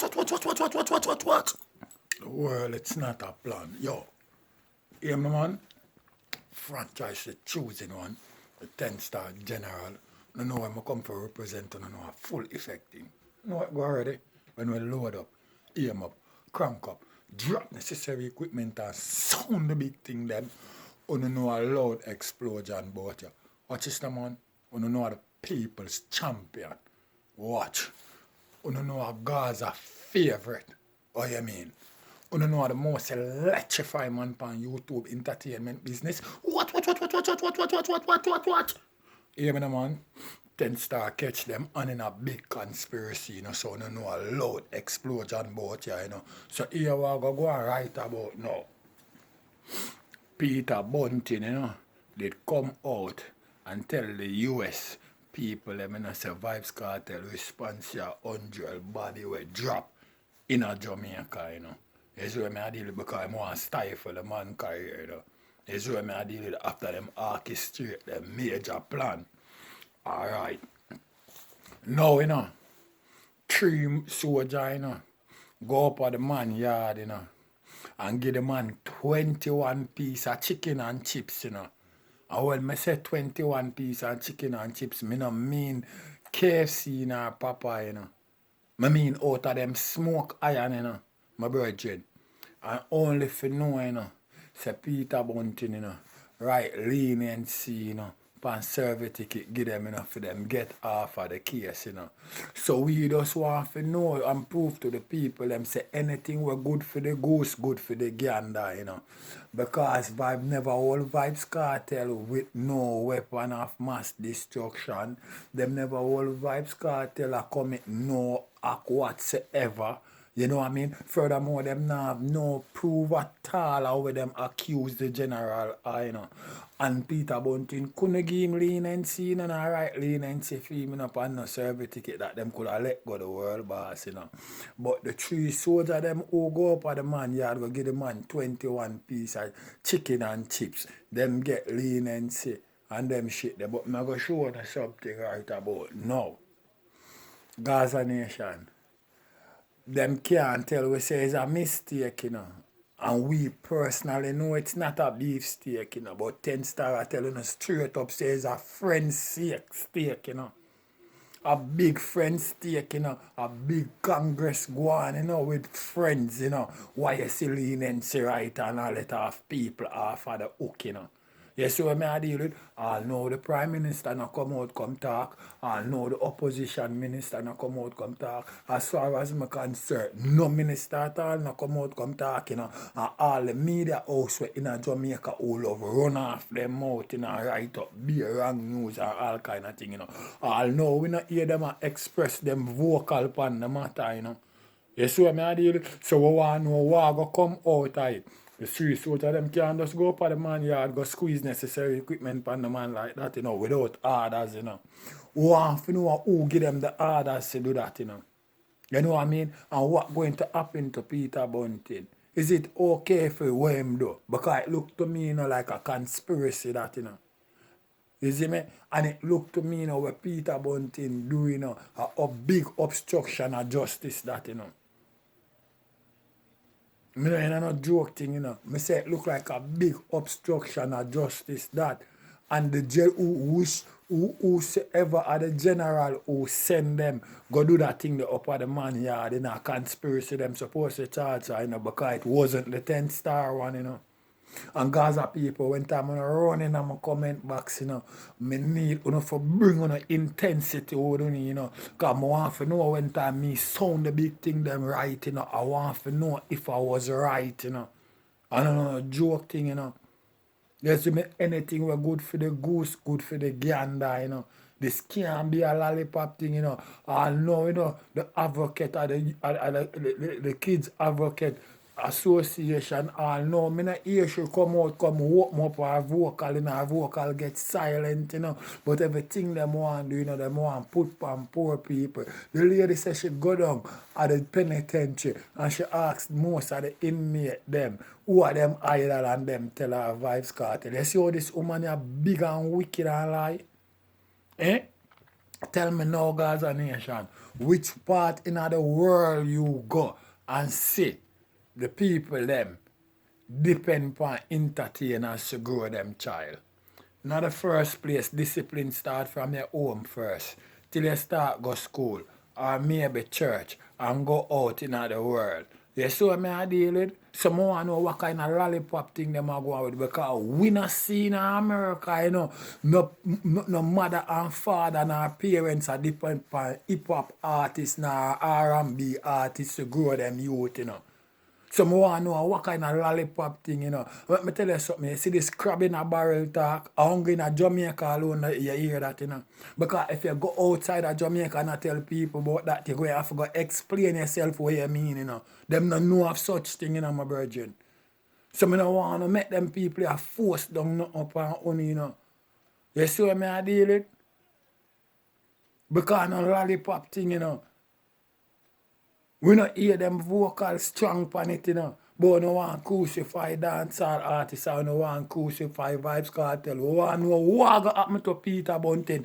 What? The world, it's not a plan. Yo, hear me, man? Franchise the choosing one, the 10-star general. No know when I come for represent, no know a full effect thing. You know what go already? When we load up, aim up, crank up, drop necessary equipment and sound the big thing them, you know a loud explosion about you. Watch this, man. You know the people's champion. Watch. You know a Gaza favorite. What you mean? You know the most electrifying man on YouTube entertainment business. What? Hear me, man? 10-star catch them and in a big conspiracy, you know, so you know a loud explosion about you, you know. So here we go and write about now. Peter Bunting, you know, did come out and tell the US people, them, you know, say vybz kartel response your 100 body will drop in a Jamaica, you know. This is where I deal with because I want to stifle the man career, you know. This is where I deal with after them orchestrate the major plan. Alright. Now, you know, 3 soldiers, you know, go up at the man yard, you know, and give the man 21 piece of chicken and chips, you know. And when I say 21 piece of chicken and chips, I don't mean KFC nor Papa, you know. I mean out of them smoke iron, you know, my brethren. And only for know, you know, say Peter Bunting, you know, right leniency, you know, pan survey ticket, give them, you know, for them get off of the case, you know. So we just want to know and prove to the people, them say anything were good for the goose, good for the gander, you know. Because Vibe never hold vybz kartel with no weapon of mass destruction. Them never hold vybz kartel a commit no act whatsoever. You know what I mean? Furthermore, them not have no proof at all how them accuse the general, you know. And Peter Bunting couldn't give him leniency, you know, and right leniency for him, you know, and no survey ticket that them could have let go the world boss, you know. But the 3 soldiers them who go up at the man yard go give the man 21 piece of chicken and chips. Them get leniency and them shit there. But I'm going to show you something right about now. Gaza Nation. Them can't tell we say it's a mistake, you know. And we personally know it's not a beef steak, you know. But 10-star are telling us straight up say it's a French steak, you know. A big French steak, you know. A big Congress go on, you know, with friends, you know. Why you see leniency right and all that off people off of the hook, you know. Yes, so I deal with, I'll know the Prime Minister not come out, come talk. I'll know the Opposition Minister not come out, come talk. As far as I'm concerned, no minister at all not come out, come talk, you know. And all the media house in Jamaica all over run off them mouth, you know, write up, be wrong news and all kind of thing, you know. I'll know we not hear them express them vocal upon the matter, you know. Yes, so I deal with, so we want to know what go come out of it. The 3 soldiers them can't just go up at the man yard, go squeeze necessary equipment on the man like that, you know, without orders, you know. We want to know who give them the orders to do that, you know. You know what I mean? And what going to happen to Peter Bunting? Is it okay for what him do? Because it look to me, you know, like a conspiracy that, you know. You see me? And it look to me, you know, what Peter Bunting do, you know, a big obstruction of justice that, you know. I mean, no joke thing, you know. I say it look like a big obstruction of justice that. And the whosoever are the general who send them go do that thing the upper the man yard in a conspiracy them supposed to charge her, you know, because it wasn't the 10-star one, you know. And Gaza people, when time I run in my comment box, you know, I need you know, for bring on intensity, you know, because I want to know when time me sound the big thing them right, you know, I want to know if I was right, you know. I don't know, joke thing, you know. Yes, you make anything were good for the goose, good for the gander, you know. This can't be a lollipop thing, you know. I know, you know, the advocate, the kids advocate association, I know, me not hear should come out, come walk up our vocal, you know, our vocal get silent, you know. But everything them want do, you know, them want put on poor people. The lady said she go down at the penitentiary and she asked most of the inmate them, who are them idol and them tell her vybz kartel. You see how this woman is big and wicked and lie? Eh? Tell me now, Gaza Nation, which part in the world you go and see the people them depend upon entertainers to grow them child. Now the first place, discipline start from your home first. Till you start go school or maybe church and go out in the world. You see what I deal with? Some want to know what kind of lollipop thing them are going with because we not see in America, you know. No mother and father and our parents are depend upon hip hop artists and R&B artists to grow them youth, you know. Some want to know what kind of lollipop thing, you know. Let me tell you something. You see this crab in a barrel talk, hungry in a Jamaica alone, you hear that, you know. Because if you go outside of Jamaica and not tell people about that, you're going to have to go explain yourself what you mean, you know. Them don't know of such thing, you know, my virgin. So I don't want to make them people are forced down nothing upon honey, you know. You see what I deal with? Because no lollipop thing, you know. We not hear them vocals strong pan it, you know. But no want crucify dancehall artists or no want crucify vybz kartel. We want to know what happen to Peter Bunting.